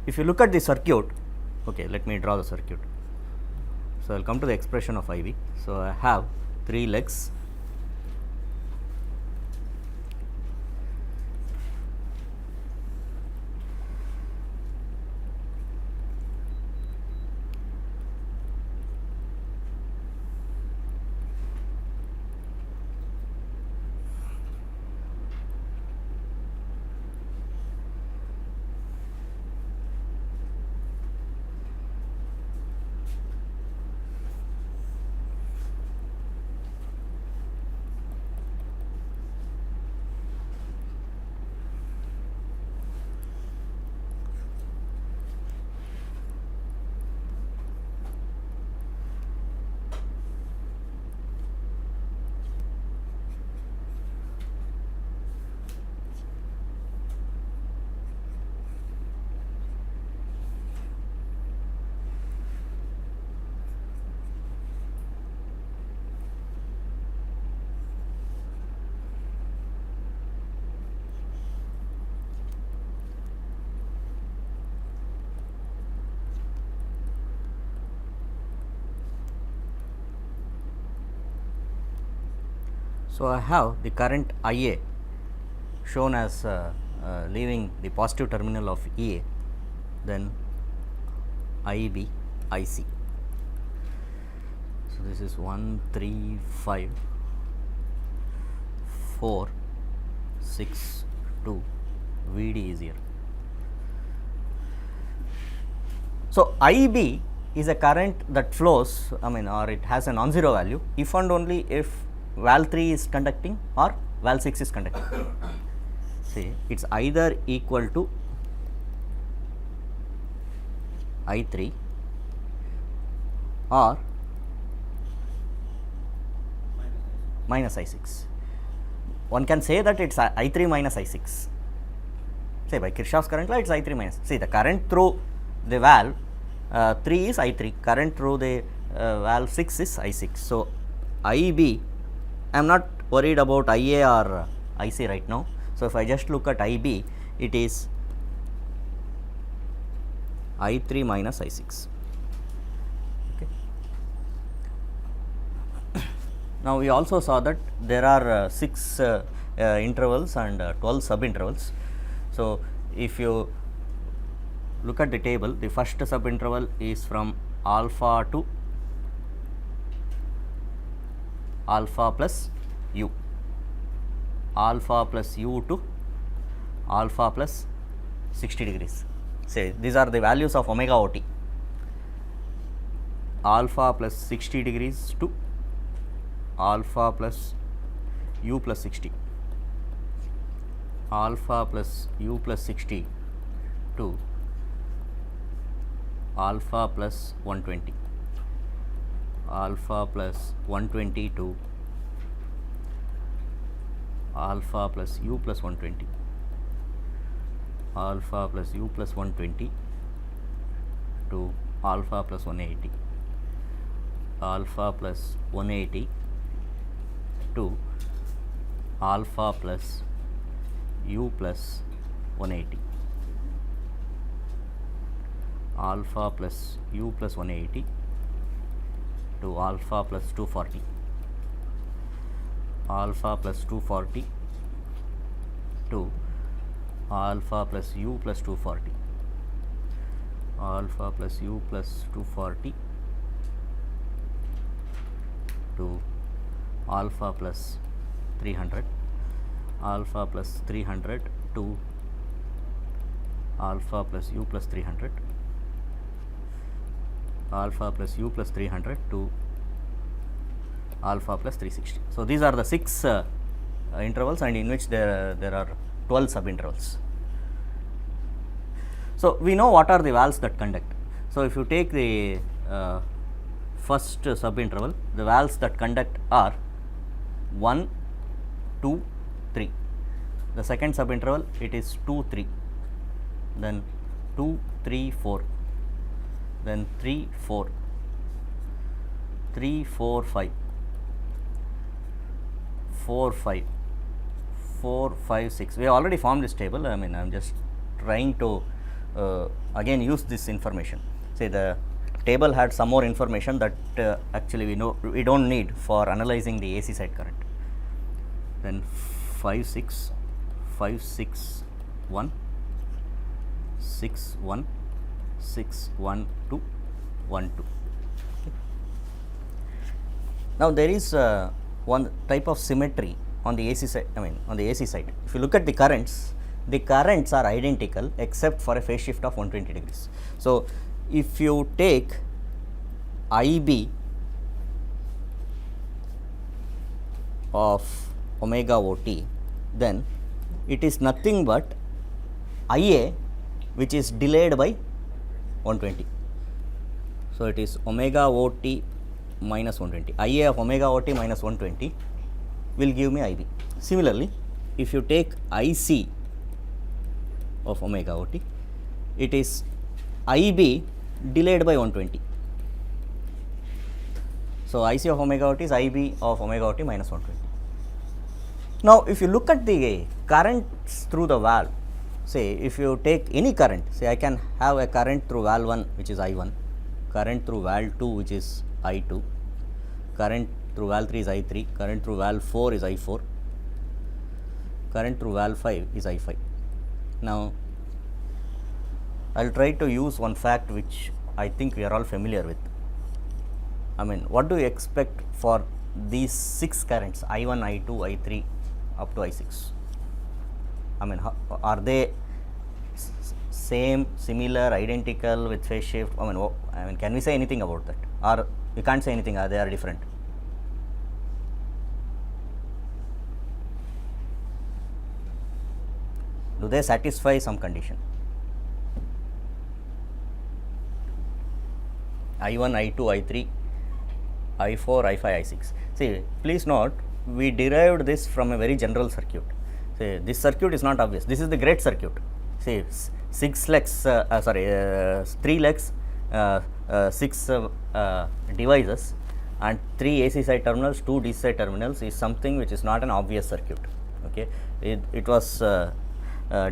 If you look at the circuit, okay, let me draw the circuit. So, I will come to the expression of IV. So, I have 3 legs. So, I have the current IA shown as leaving the positive terminal of EA, then IB, IC. So, this is 1, 3, 5, 4, 6, 2, VD is here. So, IB is a current that flows, or it has a non-zero value if and only if valve 3 is conducting or valve 6 is conducting. See, it is either equal to I3 or minus I6. One can say that it is I3 minus I6. Say by Kirchhoff's current law, it is I3 minus. See, the current through the valve 3 is I3, current through the valve 6 is I6. So, IB, I am not worried about IA or IC right now. So, if I just look at IB, it is I3 minus I6. Okay. Now, we also saw that there are 6 intervals and 12 sub intervals. So, if you look at the table, the first sub interval is from alpha to alpha plus u, alpha plus u to alpha plus 60 degrees. Say these are the values of omega OT, alpha plus 60 degrees to alpha plus u plus 60, alpha plus u plus 60 to alpha plus 120, alpha plus 120 to alpha plus u plus 120, alpha plus u plus 120 to alpha plus 180, alpha plus 180 to alpha plus u plus 180, alpha plus u plus 180 to alpha plus 240, alpha plus 240 to alpha plus u plus 240, alpha plus u plus 240 to alpha plus 300, alpha plus 300 to alpha plus u plus 300, alpha plus u plus 300 to alpha plus 360. So, these are the 6 intervals, and in which there are 12 sub intervals. So, we know what are the valves that conduct. So, if you take the first sub interval, the valves that conduct are 1, 2, 3. The second sub interval, it is 2, 3, then 2, 3, 4, then 3, 4, 3, 4, 5, 4, 5, 4, 5, 6. We have already formed this table. I am just trying to again use this information. Say the table had some more information that actually we don't need for analyzing the AC side current. Then 5 6 5 6 1 6 1 6 1 2 1 2. Okay. Now there is one type of symmetry on the AC side. On the AC side, if you look at the currents are identical except for a phase shift of 120 degrees. So if you take IB of omega OT, then it is nothing but IA which is delayed by 120. So it is omega OT minus 120. IA of omega OT minus 120 will give me IB. Similarly, if you take IC of omega OT, it is IB delayed by 120. So IC of omega OT is IB of omega OT minus 120. Now if you look at the currents through the valve, say if you take any current, say I can have a current through valve 1 which is I1, current through valve 2 which is I2, current through valve 3 is I3, current through valve 4 is I4, current through valve 5 is I5. Now I will try to use one fact which I think we are all familiar with. What do you expect for these 6 currents I1, I2, I3 up to I6? Are they same, similar, identical with phase shift? Can we say anything about that, or we can't say anything? They are different? Do they satisfy some condition? I1, I2, I3, I4, I5, I6. See, please note, we derived this from a very general circuit. Say, this circuit is not obvious. This is the great circuit. See, 6 legs, 3 legs, 6 devices, and 3 AC side terminals, 2 DC side terminals is something which is not an obvious circuit. Okay, it was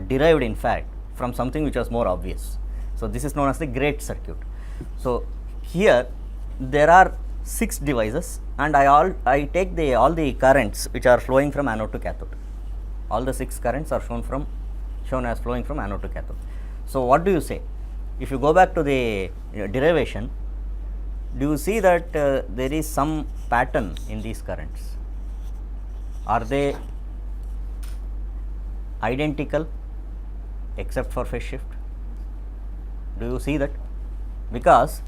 derived in fact from something which was more obvious. So this is known as the great circuit. So here there are 6 devices, and I take all the currents which are flowing from anode to cathode. All the 6 currents are shown as flowing from anode to cathode. So what do you say? If you go back to the derivation, do you see that there is some pattern in these currents? Are they identical except for phase shift? Do you see that? Because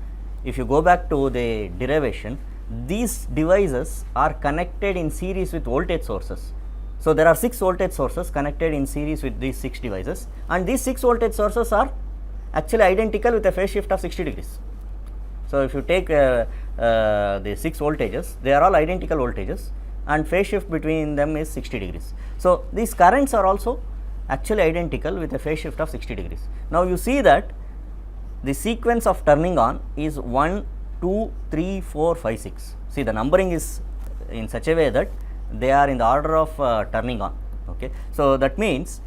if you go back to the derivation, these devices are connected in series with voltage sources. So there are 6 voltage sources connected in series with these 6 devices, and these 6 voltage sources are actually identical with a phase shift of 60 degrees. So if you take the 6 voltages, they are all identical voltages, and phase shift between them is 60 degrees. So these currents are also actually identical with a phase shift of 60 degrees. Now you see that the sequence of turning on is 1, 2, 3, 4, 5, 6. See, the numbering is in such a way that they are in the order of turning on. Okay. So that means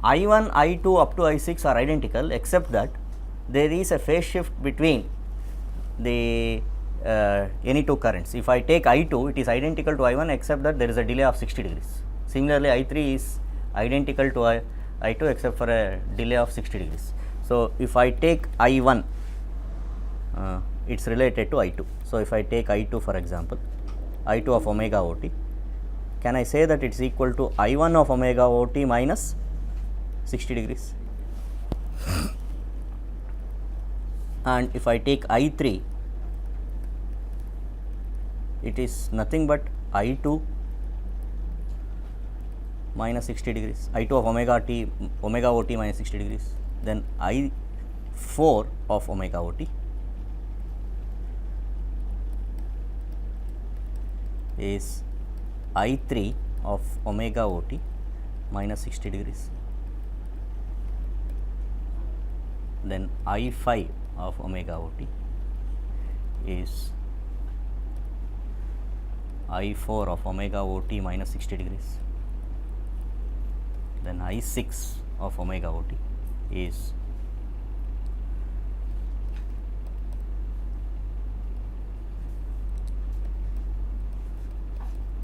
I1, I2 up to I6 are identical, except that there is a phase shift between the any 2 currents. If I take I2, it is identical to I1 except that there is a delay of 60 degrees. Similarly, I3 is identical to I2 except for a delay of 60 degrees. So if I take I1, it is related to I2. So if I take I2 for example, I2 of omega OT, can I say that it is equal to I1 of omega OT minus 60 degrees? And if I take I3, it is nothing but I2 minus 60 degrees, I2 of omega OT minus 60 degrees, then I4 of omega OT is I3 of omega OT minus 60 degrees, then I5 of omega OT is I4 of omega OT minus 60 degrees, then I6 of omega OT is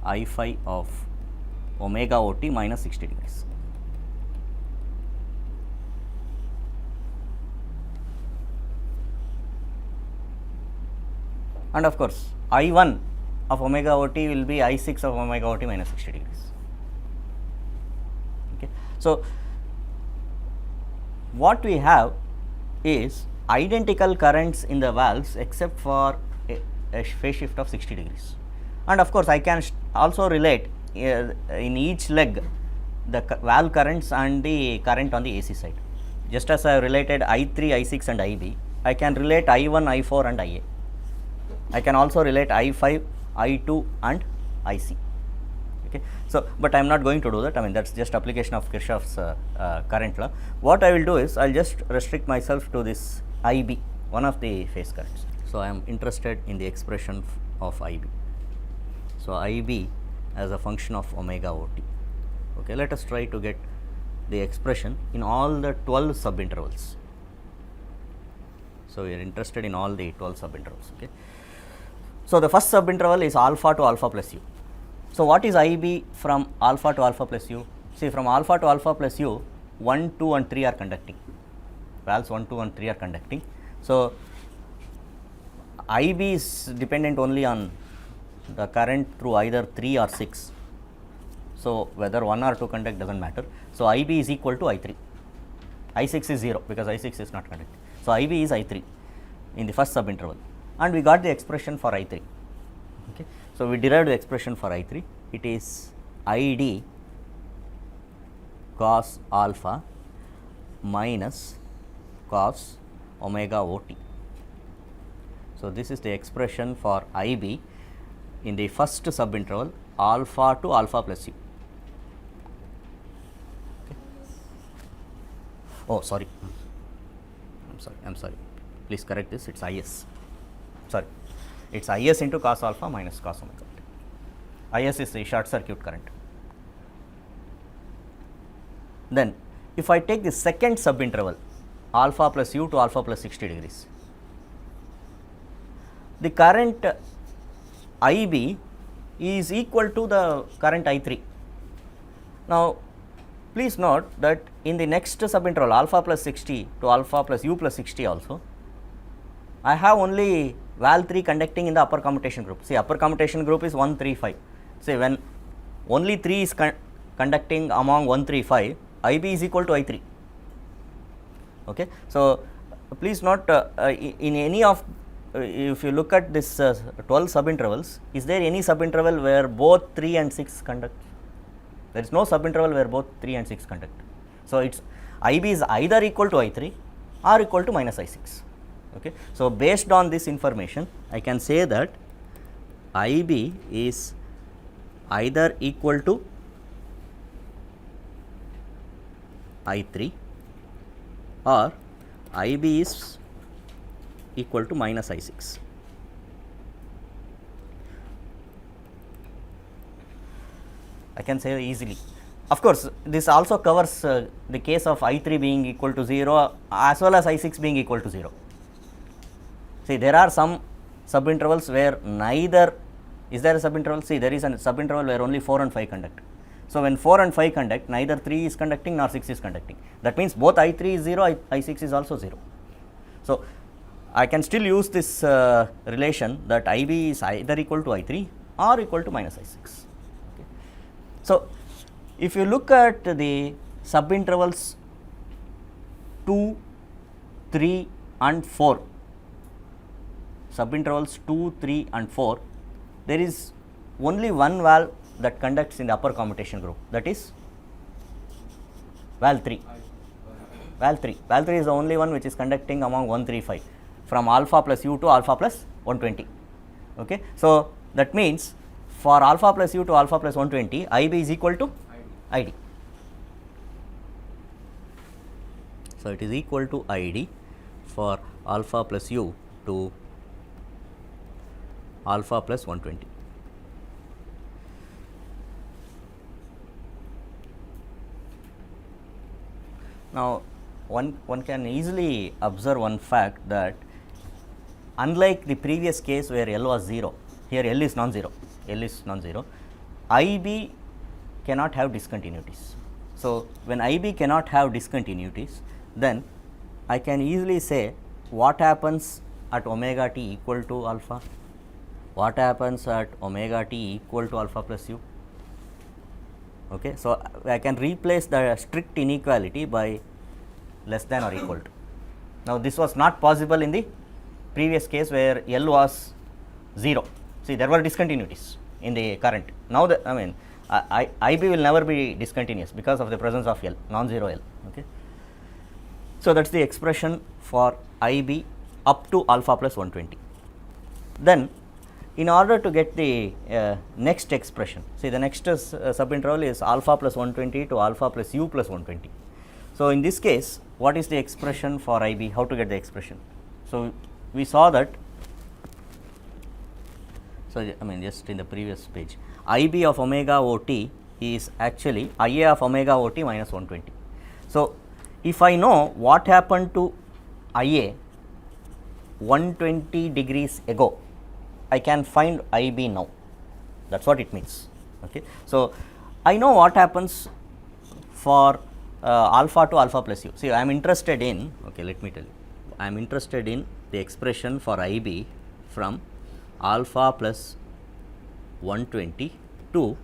I phi of omega OT minus 60 degrees. And of course, I1 of omega OT will be I6 of omega OT minus 60 degrees. Okay. So, what we have is identical currents in the valves except for a phase shift of 60 degrees. And of course, I can also relate in each leg the valve currents and the current on the AC side. Just as I have related I3, I6 and IB, I can relate I1, I4 and IA. I can also relate I5, I2 and IC. Okay. So, but I am not going to do that. I mean, that is just application of Kirchhoff's current law. What I will do is I will just restrict myself to this IB, one of the phase currents. So, I am interested in the expression of IB. So, IB as a function of omega OT. Okay. Let us try to get the expression in all the 12 subintervals. So, we are interested in all the 12 subintervals. Okay. So, the first subinterval is alpha to alpha plus u. So, what is IB from alpha to alpha plus u? See, from alpha to alpha plus u, 1, 2 and 3 are conducting, valves 1, 2 and 3 are conducting. So, IB is dependent only on the current through either 3 or 6. So, whether 1 or 2 conduct does not matter. So, IB is equal to I3, I6 is 0 because I6 is not conducting. So, IB is I3 in the first subinterval, and we got the expression for I3. Okay. So, we derived the expression for I3, it is ID cos alpha minus cos omega OT. So, this is the expression for IB in the first subinterval alpha to alpha plus u. Okay. Oh, sorry, I am sorry, please correct this, it is IS, sorry, it is IS into cos alpha minus cos omega. IS is the short circuit current. Then, if I take the second subinterval alpha plus u to alpha plus 60 degrees, the current IB is equal to the current I3. Now, please note that in the next subinterval alpha plus 60 to alpha plus u plus 60 also, I have only valve 3 conducting in the upper commutation group. See, upper commutation group is 1, 3, 5. Say, when only 3 is conducting among 1, 3, 5, IB is equal to I3. Okay. So, please note in any of if you look at this 12 subintervals, is there any subinterval where both 3 and 6 conduct? There is no subinterval where both 3 and 6 conduct. So, its IB is either equal to I3 or equal to minus I6. Okay. So, based on this information, I can say that IB is either equal to I3 or IB is equal to minus I6. I can say easily. Of course, this also covers the case of I3 being equal to 0 as well as I6 being equal to 0. See, there are some subintervals where neither, is there a subinterval? See, there is a subinterval where only 4 and 5 conduct. So, when 4 and 5 conduct, neither 3 is conducting nor 6 is conducting. That means both I3 is 0, I6 is also 0. So, I can still use this relation that IB is either equal to I3 or equal to minus I6. Okay. So, if you look at the subintervals 2, 3 and 4, subintervals 2, 3 and 4, there is only one valve that conducts in the upper commutation group, that is valve 3. Valve 3 is the only one which is conducting among 1, 3, 5 from alpha plus u to alpha plus 120. Okay. So, that means for alpha plus u to alpha plus 120, IB is equal to ID. So, it is equal to ID for alpha plus u to alpha plus 120. Now, one can easily observe one fact that unlike the previous case where L was 0, here L is non-zero, IB cannot have discontinuities. So, when IB cannot have discontinuities, then I can easily say what happens at omega t equal to alpha, what happens at omega t equal to alpha plus u. Okay. So, I can replace the strict inequality by less than or equal to. Now, this was not possible in the previous case where L was 0. See, there were discontinuities in the current. Now, IB will never be discontinuous because of the presence of L, non-zero L. Okay. So, that is the expression for IB up to alpha plus 120. Then, in order to get the next expression, see the next subinterval is alpha plus 120 to alpha plus u plus 120. So, in this case, what is the expression for IB? How to get the expression? So, we saw that. So, just in the previous page, IB of omega OT is actually IA of omega OT minus 120. So, if I know what happened to IA 120 degrees ago, I can find IB now. That is what it means. Okay. So, I know what happens for alpha to alpha plus u. See, I am interested in, okay, let me tell you, I am interested in the expression for IB from alpha plus 120 to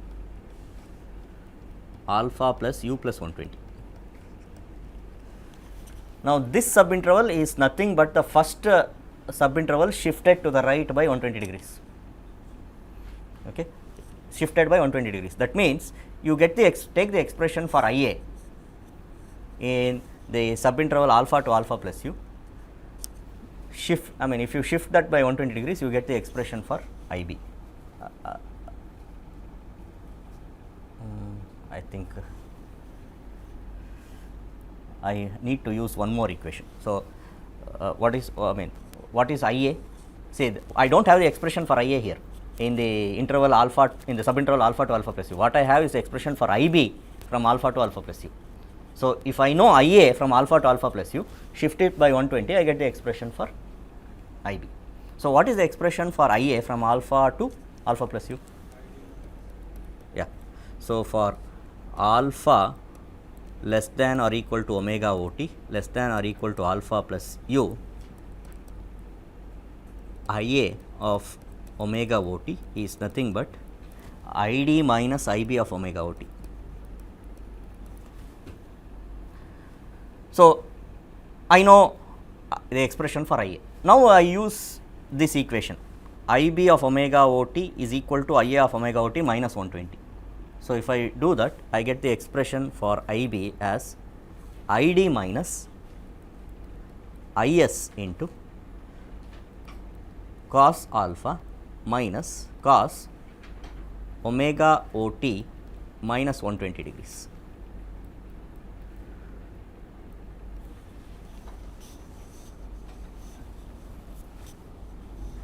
alpha plus u plus 120. Now, this subinterval is nothing but the first subinterval shifted to the right by 120 degrees. Okay. Shifted by 120 degrees. That means, you get the take the expression for IA in the subinterval alpha to alpha plus u, shift, if you shift that by 120 degrees, you get the expression for IB. I think I need to use one more equation. So, what is IA? Say, I do not have the expression for IA here in the interval alpha, in the subinterval alpha to alpha plus u. What I have is the expression for IB from alpha to alpha plus u. So, if I know IA from alpha to alpha plus u, shift it by 120, I get the expression for IB. So, what is the expression for IA from alpha to alpha plus u? Yeah. So, for alpha less than or equal to omega OT less than or equal to alpha plus u, IA of omega OT is nothing but ID minus IB of omega OT. So, I know the expression for IA. Now, I use this equation, IB of omega OT is equal to IA of omega OT minus 120. So, if I do that, I get the expression for IB as ID minus IS into cos alpha minus cos omega OT minus 120 degrees.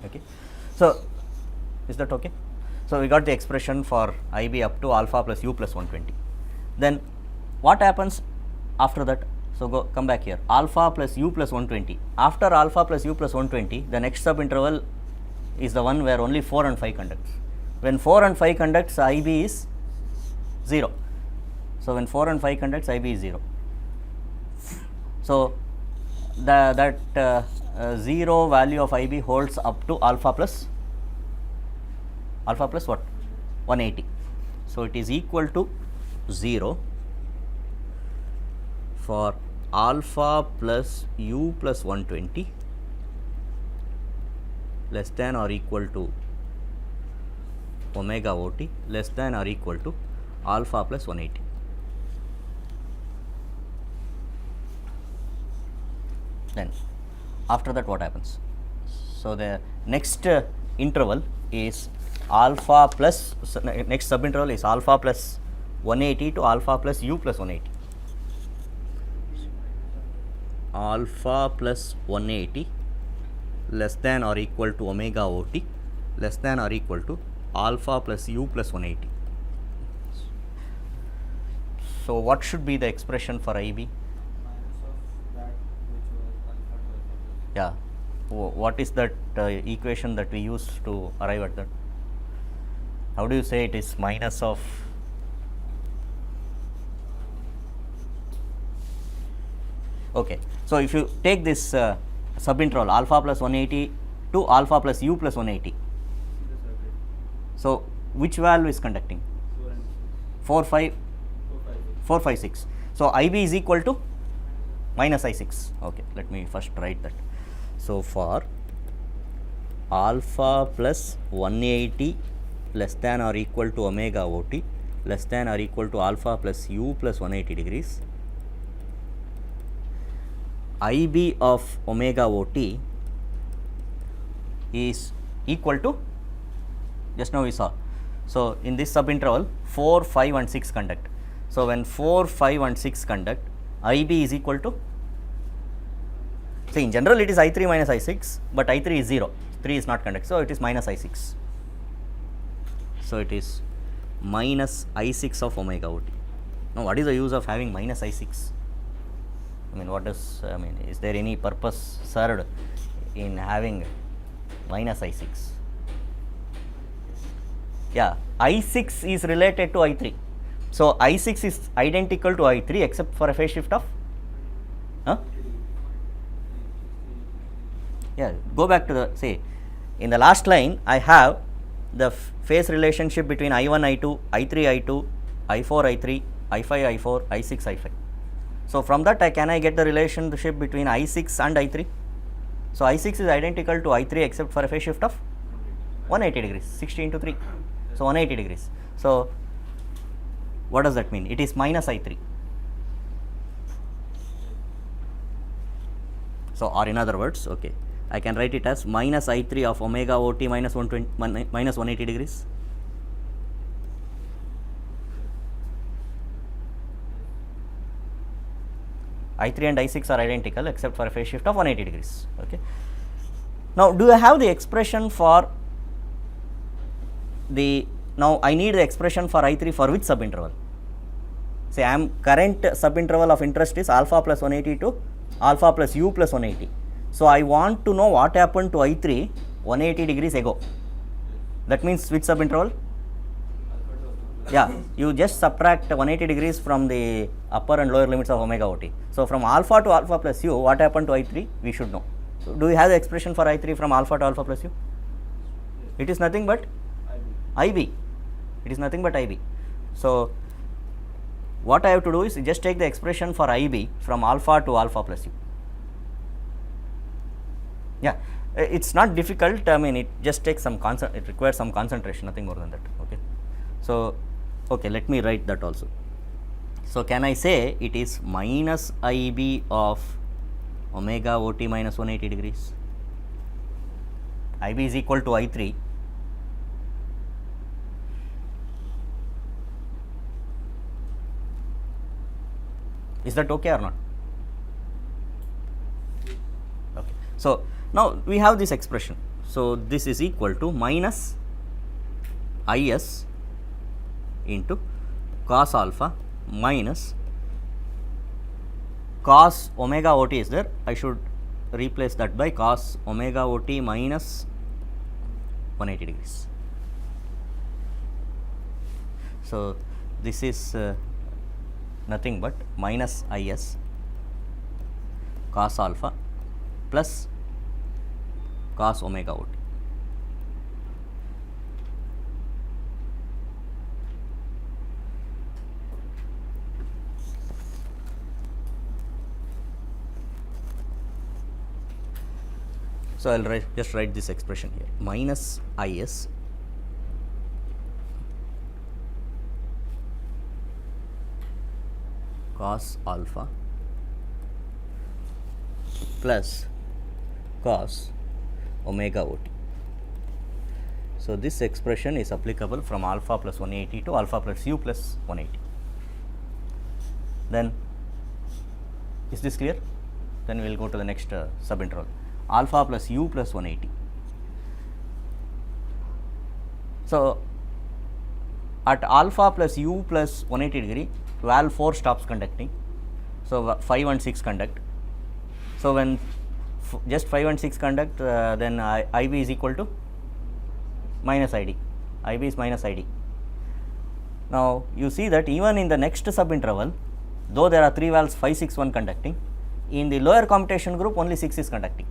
Okay. So, is that okay? So, we got the expression for IB up to alpha plus u plus 120. Then what happens after that? So, come back here, alpha plus u plus 120. After alpha plus u plus 120, the next subinterval is the one where only 4 and 5 conducts. When 4 and 5 conducts, IB is 0. So, when 4 and 5 conducts, IB is 0. So, that 0 value of IB holds up to alpha plus what? 180. So, it is equal to 0 for alpha plus u plus 120 less than or equal to omega OT less than or equal to alpha plus 180. Then after that what happens? So, the next interval is alpha plus, next subinterval is alpha plus 180 to alpha plus u plus 180. Alpha plus 180 less than or equal to omega OT less than or equal to alpha plus u plus 180. So, what should be the expression for IB? Yeah, what is that equation that we use to arrive at that? How do you say it is minus of? Okay. So, if you take this subinterval alpha plus 180 to alpha plus u plus 180. So, which value is conducting? 4, 5, 4, 5, 6. So, IB is equal to minus I6. Okay, let me first write that. So, for alpha plus 180 less than or equal to omega OT less than or equal to alpha plus u plus 180 degrees, IB of omega OT is equal to, just now we saw. So, in this subinterval 4, 5 and 6 conduct. So, when 4, 5 and 6 conduct, IB is equal to, see, in general it is I3 minus I6, but I3 is 0, 3 is not conduct. So, it is minus I6. So, it is minus I6 of omega OT. Now, what is the use of having minus I6? I mean, what is, I mean, is there any purpose served in having minus I6? Yeah, I6 is related to I3. So, I6 is identical to I3 except for a phase shift of, yeah, go back to the, say, in the last line I have the phase relationship between I1, I2, I3, I2, I4, I3, I5, I4, I6, I5. So, from that can I get the relationship between I6 and I3? So, I6 is identical to I3 except for a phase shift of 180 degrees, 60 into 3. So, 180 degrees. So, what does that mean? It is minus I3. So, or in other words, okay, I can write it as minus I3 of omega OT minus 180 degrees. I3 and I6 are identical except for a phase shift of 180 degrees. Okay. Now, do I have the expression for the, now I need the expression for I3 for which subinterval? Say I am current subinterval of interest is alpha plus 180 to alpha plus u plus 180. So, I want to know what happened to I3 180 degrees ago. That means which subinterval? Yeah, you just subtract 180 degrees from the upper and lower limits of omega OT. So, from alpha to alpha plus u, what happened to I3? We should know. So, do we have the expression for I3 from alpha to alpha plus u? It is nothing but IB. It is nothing but IB. So, what I have to do is just take the expression for IB from alpha to alpha plus u. Yeah, it is not difficult. I mean, it just takes some it requires some concentration, nothing more than that. Okay. So, okay, let me write that also. So, can I say it is minus IB of omega OT minus 180 degrees? IB is equal to I3. Is that okay or not? Okay. So, now we have this expression. So, this is equal to minus IS into cos alpha minus cos omega OT is there. I should replace that by cos omega OT minus 180 degrees. So, this is nothing but minus IS cos alpha plus cos omega OT. So, I will just write this expression here, minus IS cos alpha plus cos omega OT. So, this expression is applicable from alpha plus 180 to alpha plus u plus 180. Then, is this clear? Then we will go to the next subinterval, alpha plus u plus 180. So, at alpha plus u plus 180 degree, valve 4 stops conducting. So, 5 and 6 conduct. So, when just 5 and 6 conduct, then IB is equal to minus ID. IB is minus ID. Now, you see that even in the next subinterval, though there are 3 valves 5, 6, 1 conducting, in the lower commutation group only 6 is conducting.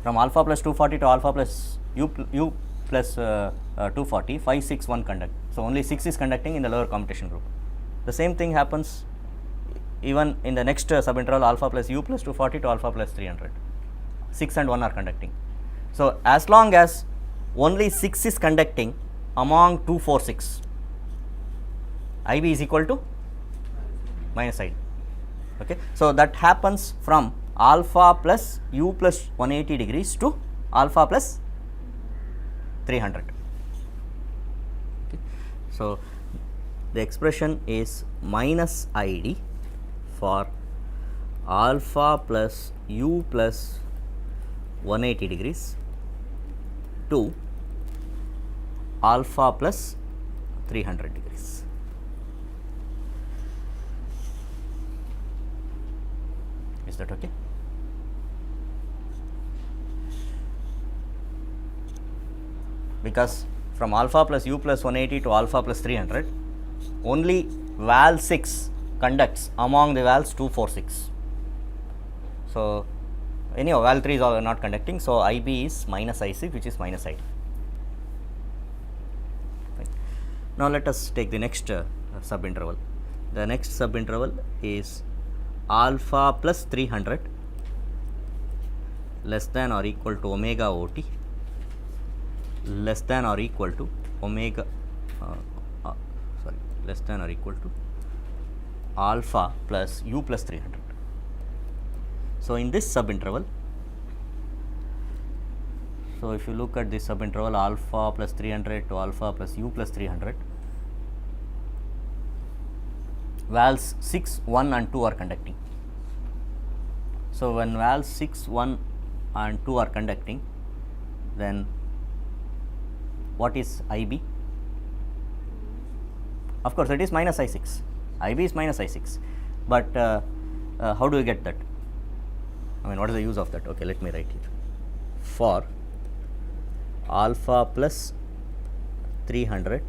From alpha plus 240 to alpha plus u plus 240, 5, 6, 1 conduct. So, only 6 is conducting in the lower commutation group. The same thing happens even in the next subinterval alpha plus u plus 240 to alpha plus 300. 6 and 1 are conducting. So, as long as only 6 is conducting among 2, 4, 6, IB is equal to minus ID. Okay. So, that happens from alpha plus u plus 180 degrees to alpha plus 300. Okay. So, the expression is minus ID for alpha plus u plus 180 degrees to alpha plus 300 degrees. Is that okay? Because from alpha plus u plus 180 to alpha plus 300, only valve 6 conducts among the valves 2, 4, 6. So, anyhow valve 3 is not conducting. So, IB is minus I6, which is minus ID. Right. Now, let us take the next subinterval. The next subinterval is alpha plus 300 less than or equal to omega OT less than or equal to omega less than or equal to alpha plus u plus 300. So, in this subinterval, so if you look at this subinterval alpha plus 300 to alpha plus u plus 300, valves 6, 1 and 2 are conducting. So, when valves 6, 1 and 2 are conducting, then what is IB? Of course, it is minus I6. IB is minus I6, but how do you get that? I mean, what is the use of that? Okay, let me write it. For alpha plus 300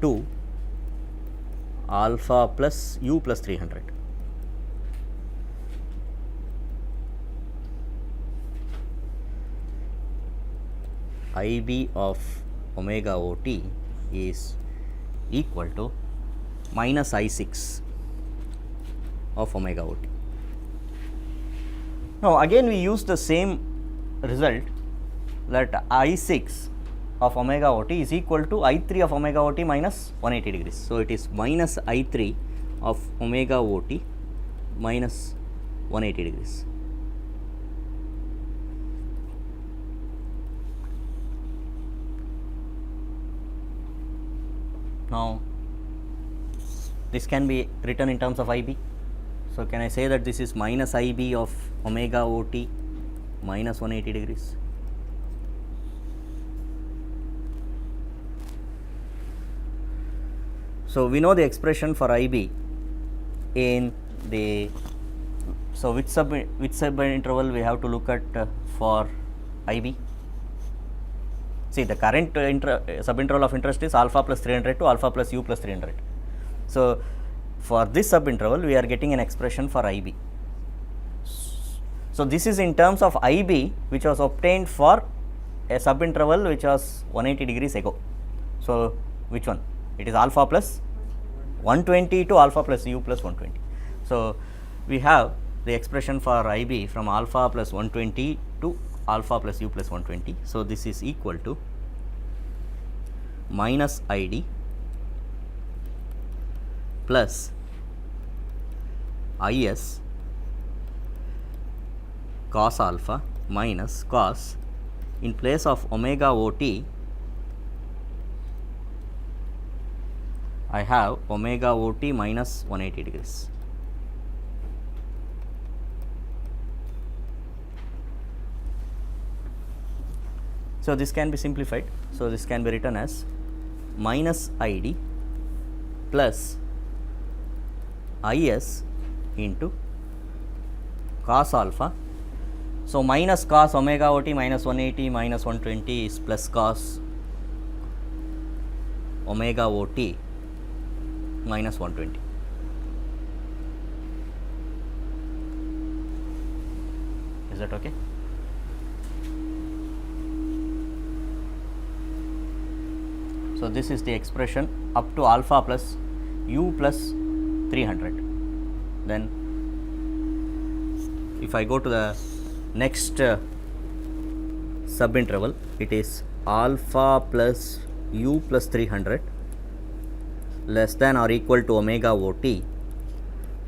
to alpha plus u plus 300. IB of omega OT is equal to minus I6 of omega OT. Now, again we use the same result, that I6 of omega OT is equal to I3 of omega OT minus 180 degrees. So, it is minus I3 of omega OT minus 180 degrees. Now, this can be written in terms of IB. So, can I say that this is minus IB of omega OT minus 180 degrees? So, we know the expression for IB in the, so which subinterval we have to look at for IB? See, the current subinterval of interest is alpha plus 300 to alpha plus u plus 300. So, for this subinterval we are getting an expression for IB. So, this is in terms of IB which was obtained for a subinterval which was 180 degrees ago. So, which one? It is alpha plus 120 to alpha plus u plus 120. So, we have the expression for IB from alpha plus 120 to alpha plus u plus 120. So, this is equal to minus ID plus IS cos alpha minus cos, in place of omega OT I have omega OT minus 180 degrees. So, this can be simplified. So, this can be written as minus ID plus IS into cos alpha. So, minus cos omega ot minus 180 minus 120 is plus cos omega ot minus 120. Is that okay? So, this is the expression up to alpha plus u plus 300. Then, if I go to the next subinterval, it is alpha plus u plus 300 less than or equal to omega ot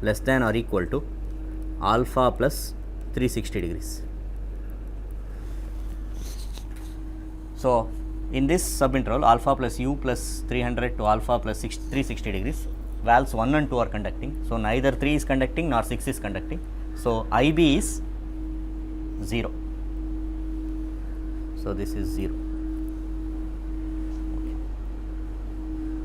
less than or equal to alpha plus 360 degrees. So, in this subinterval alpha plus u plus 300 to alpha plus 360 degrees, valves 1 and 2 are conducting. So, neither 3 is conducting nor 6 is conducting. So, IB is 0. So, this is 0. Okay.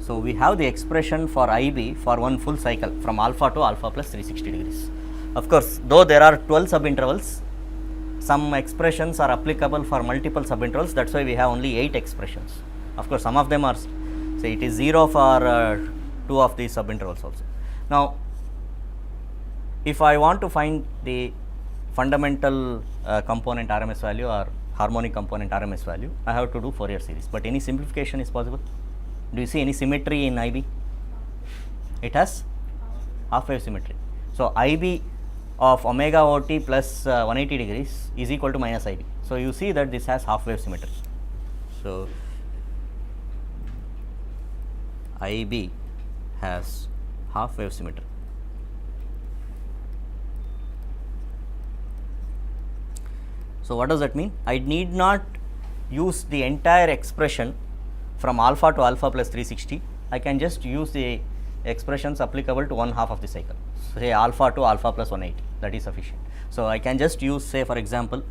So, we have the expression for IB for one full cycle from alpha to alpha plus 360 degrees. Of course, though there are 12 subintervals, some expressions are applicable for multiple subintervals, that is why we have only 8 expressions. Of course, some of them are, say it is 0 for 2 of these subintervals also. Now, if I want to find the fundamental component RMS value or harmonic component RMS value, I have to do Fourier series, but any simplification is possible. Do you see any symmetry in IB? It has half wave symmetry. So, IB of omega ot plus 180 degrees is equal to minus IB. So, you see that this has half wave symmetry. So, IB has half wave symmetry. So, what does that mean? I need not use the entire expression from alpha to alpha plus 360. I can just use the expressions applicable to one half of the cycle, say alpha to alpha plus 180, that is sufficient. So, I can just use, say for example,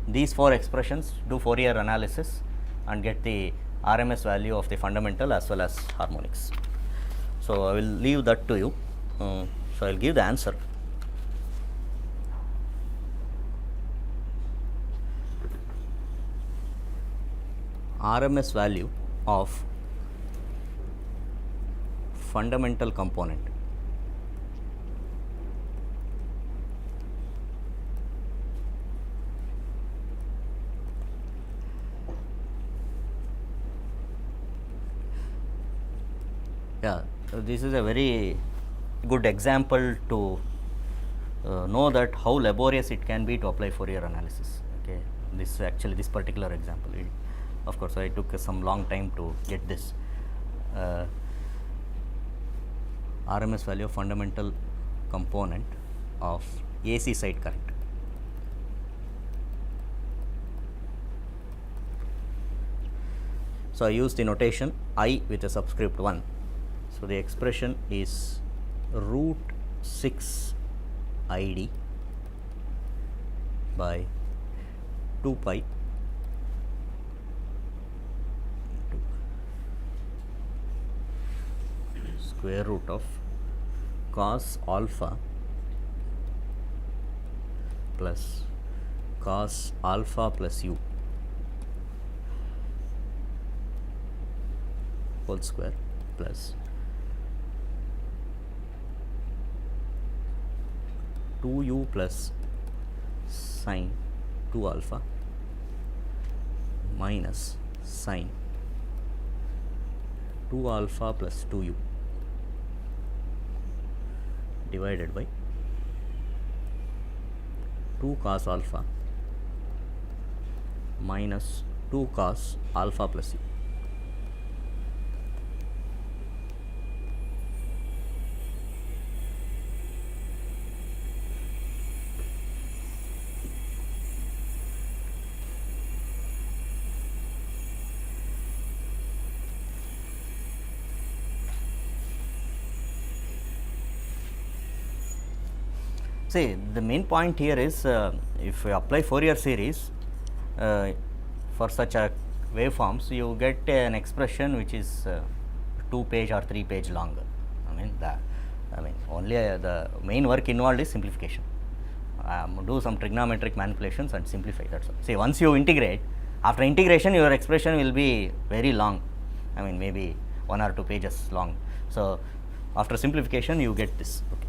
these 4 expressions, do Fourier analysis and get the RMS value of the fundamental as well as harmonics. So, I will leave that to you. So, I will give the answer. RMS value of fundamental component this is a very good example to know that how laborious it can be to apply Fourier analysis. Okay, this actually this particular example, of course, I took some long time to get this. RMS value of fundamental component of AC side current. So, I use the notation I with a subscript 1. So, the expression is root 6 ID by 2 pi square root of cos alpha plus cos alpha plus u whole square plus 2u plus sin 2 alpha minus sin 2 alpha plus 2u divided by 2 cos alpha minus 2 cos alpha plus u. See, the main point here is if you apply Fourier series for such a waveforms, you get an expression which is 2 page or 3 page longer. Only the main work involved is simplification. do some trigonometric manipulations and simplify. That's all. See, once you integrate, after integration your expression will be very long, I mean maybe 1 or 2 pages long. So, after simplification you get this. Okay.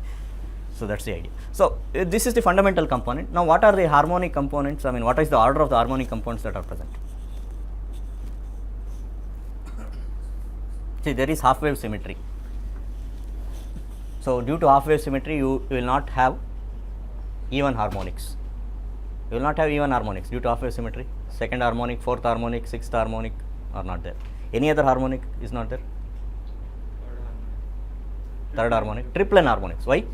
So, that is the idea. So, this is the fundamental component. Now, what are the harmonic components? I mean, what is the order of the harmonic components that are present? See, there is half wave symmetry. So, due to half wave symmetry, you will not have even harmonics. You will not have even harmonics due to half wave symmetry. Second harmonic, fourth harmonic, sixth harmonic are not there. Any other harmonic is not there. Third harmonic, triplen harmonics. Why?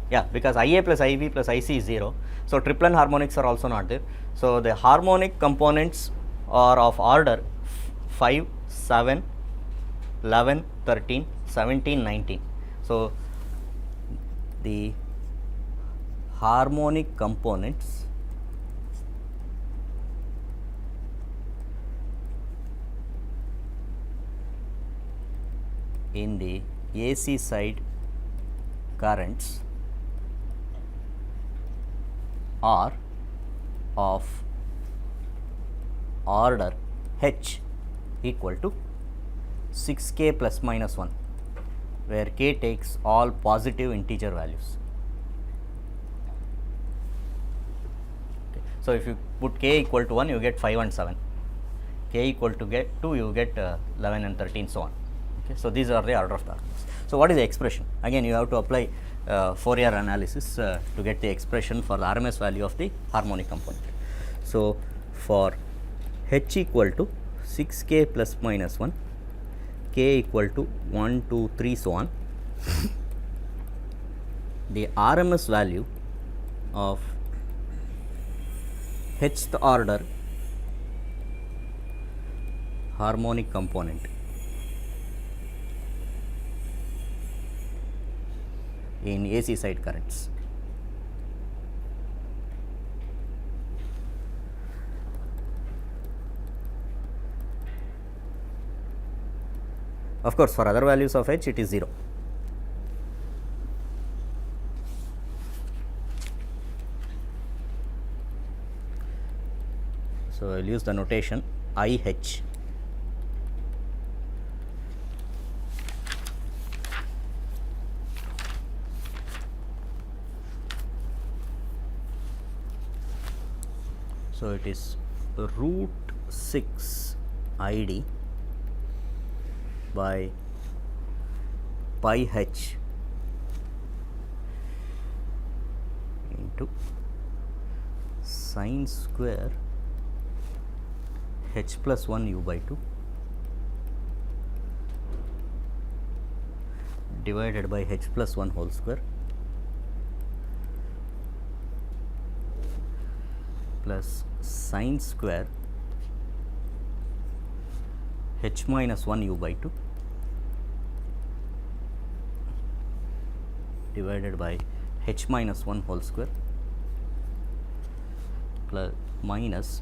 Yeah, because IA plus IB plus IC is 0. So, triplen harmonics are also not there. So, the harmonic components are of order 5, 7, 11, 13, 17, 19. So, the harmonic components in the AC side currents are of order H equal to 6k plus minus 1, where k takes all positive integer values. Okay. So, if you put k equal to 1, you get 5 and 7, k equal to 2, you get 11 and 13, so on. Okay. So, these are the order of the harmonics. So, what is the expression? Again, you have to apply Fourier analysis to get the expression for the RMS value of the harmonic component. So, for H equal to 6k plus minus 1, k equal to 1, 2, 3, so on, the RMS value of Hth order harmonic component in AC side currents. Of course, for other values of H it is 0. So, I will use the notation IH. So, it is root 6 ID by pi H into sine square H plus 1 u by 2 divided by H plus 1 whole square plus sine square H minus 1 u by 2 divided by H minus 1 whole square plus minus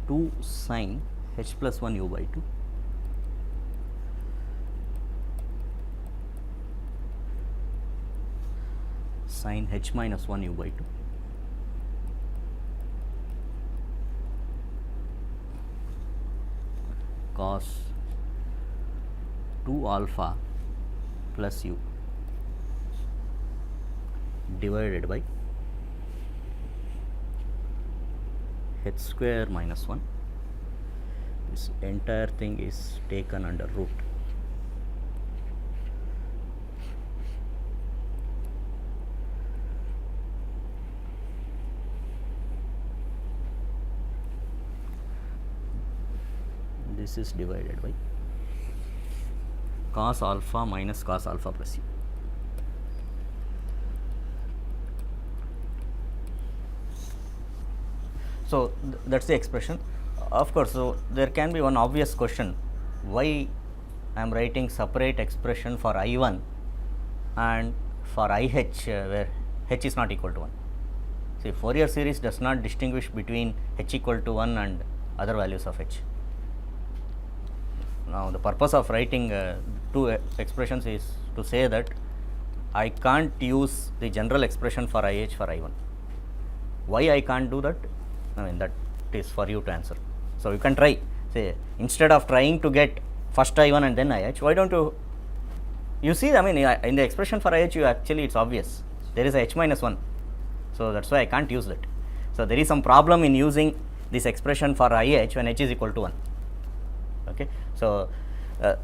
2 sine H plus 1 u by 2 sine H minus 1 u by 2 cos 2 alpha plus u divided by H square minus 1. This entire thing is taken under root. This is divided by cos alpha minus cos alpha plus u. So, that is the expression. Of course, so there can be one obvious question, why I am writing separate expression for I1 and for IH where H is not equal to 1. See, Fourier series does not distinguish between H equal to 1 and other values of H. Now, the purpose of writing two expressions is to say that I can't use the general expression for IH for I1. Why I can't do that? I mean, that is for you to answer. So, you can try, say, instead of trying to get first I1 and then IH, why don't you see, I mean, in the expression for IH, actually it's obvious, there is a H minus 1. So, that is why I can't use that. So, there is some problem in using this expression for IH when H is equal to 1. Okay. So,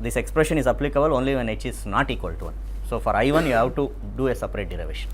this expression is applicable only when H is not equal to 1. So, for I1 you have to do a separate derivation.